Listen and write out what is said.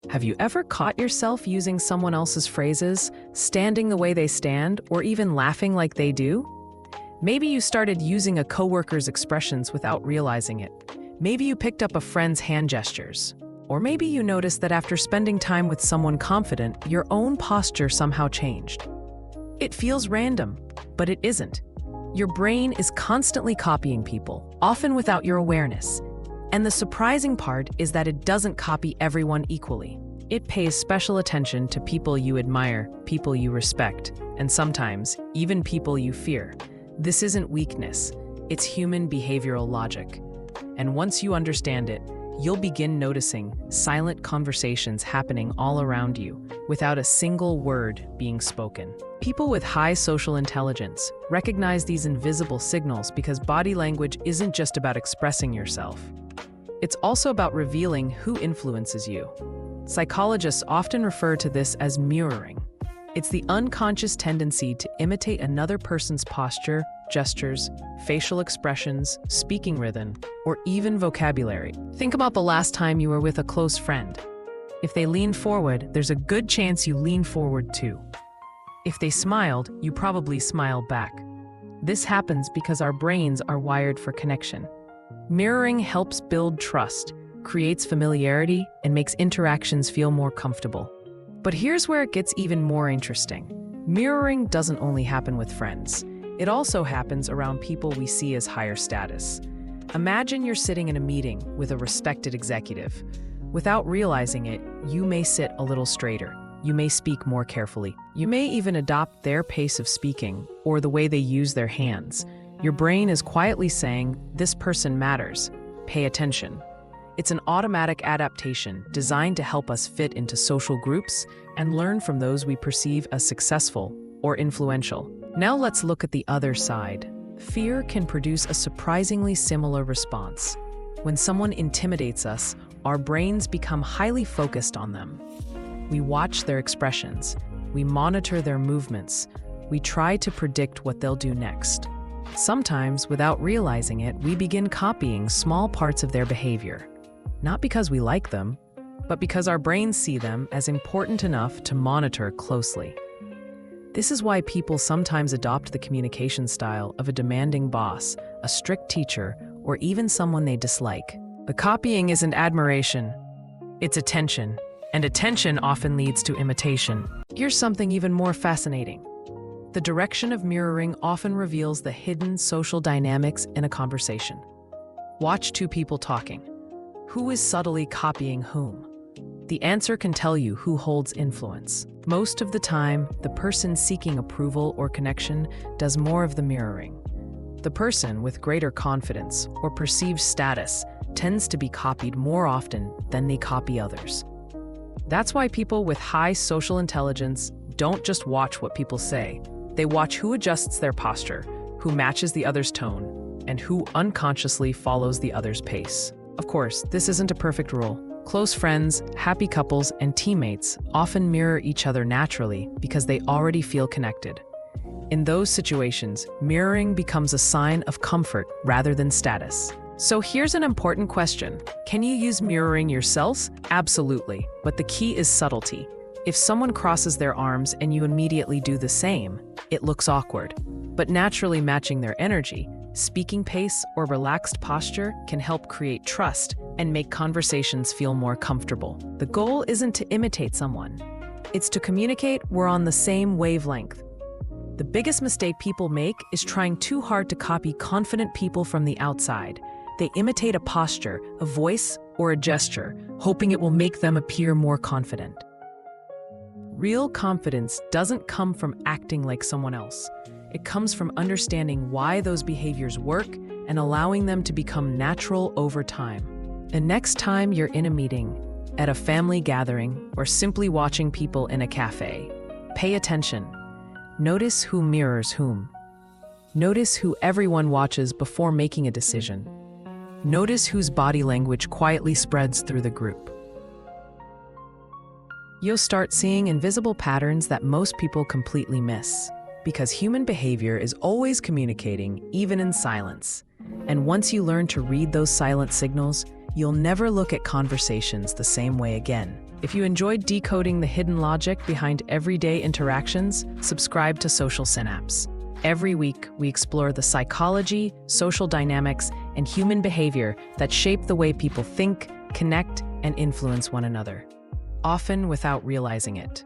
Have you ever caught yourself using someone else's phrases, standing the way they stand, or even laughing like they do? Maybe you started using a coworker's expressions without realizing it. Maybe you picked up a friend's hand gestures. Or maybe you noticed that after spending time with someone confident, your own posture somehow changed. It feels random, but it isn't. Your brain is constantly copying people, often without your awareness. And the surprising part is that it doesn't copy everyone equally. It pays special attention to people you admire, people you respect, and sometimes even people you fear. This isn't weakness, it's human behavioral logic. And once you understand it, you'll begin noticing silent conversations happening all around you without a single word being spoken. People with high social intelligence recognize these invisible signals because body language isn't just about expressing yourself. It's also about revealing who influences you. Psychologists often refer to this as mirroring. It's the unconscious tendency to imitate another person's posture, gestures, facial expressions, speaking rhythm, or even vocabulary. Think about the last time you were with a close friend. If they leaned forward, there's a good chance you lean forward too. If they smiled, you probably smile back. This happens because our brains are wired for connection. Mirroring helps build trust, creates familiarity, and makes interactions feel more comfortable. But here's where it gets even more interesting. Mirroring doesn't only happen with friends. It also happens around people we see as higher status. Imagine you're sitting in a meeting with a respected executive. Without realizing it, you may sit a little straighter. You may speak more carefully. You may even adopt their pace of speaking or the way they use their hands. Your brain is quietly saying, "This person matters. Pay attention." It's an automatic adaptation designed to help us fit into social groups and learn from those we perceive as successful or influential. Now let's look at the other side. Fear can produce a surprisingly similar response. When someone intimidates us, our brains become highly focused on them. We watch their expressions. We monitor their movements. We try to predict what they'll do next. Sometimes, without realizing it, we begin copying small parts of their behavior. Not because we like them, but because our brains see them as important enough to monitor closely. This is why people sometimes adopt the communication style of a demanding boss, a strict teacher, or even someone they dislike. The copying isn't admiration, it's attention, and attention often leads to imitation. Here's something even more fascinating. The direction of mirroring often reveals the hidden social dynamics in a conversation. Watch two people talking. Who is subtly copying whom? The answer can tell you who holds influence. Most of the time, the person seeking approval or connection does more of the mirroring. The person with greater confidence or perceived status tends to be copied more often than they copy others. That's why people with high social intelligence don't just watch what people say. They watch who adjusts their posture, who matches the other's tone, and who unconsciously follows the other's pace. Of course, this isn't a perfect rule. Close friends, happy couples, and teammates often mirror each other naturally because they already feel connected. In those situations, mirroring becomes a sign of comfort rather than status. So here's an important question. Can you use mirroring yourselves? Absolutely, but the key is subtlety. If someone crosses their arms and you immediately do the same, it looks awkward. But naturally matching their energy, speaking pace, or relaxed posture can help create trust and make conversations feel more comfortable. The goal isn't to imitate someone. It's to communicate we're on the same wavelength. The biggest mistake people make is trying too hard to copy confident people from the outside. They imitate a posture, a voice, or a gesture, hoping it will make them appear more confident. Real confidence doesn't come from acting like someone else. It comes from understanding why those behaviors work and allowing them to become natural over time. The next time you're in a meeting, at a family gathering, or simply watching people in a cafe, pay attention. Notice who mirrors whom. Notice who everyone watches before making a decision. Notice whose body language quietly spreads through the group. You'll start seeing invisible patterns that most people completely miss, because human behavior is always communicating, even in silence. And once you learn to read those silent signals, you'll never look at conversations the same way again. If you enjoyed decoding the hidden logic behind everyday interactions, subscribe to Social Synapse. Every week, we explore the psychology, social dynamics, and human behavior that shape the way people think, connect, and influence one another, often without realizing it.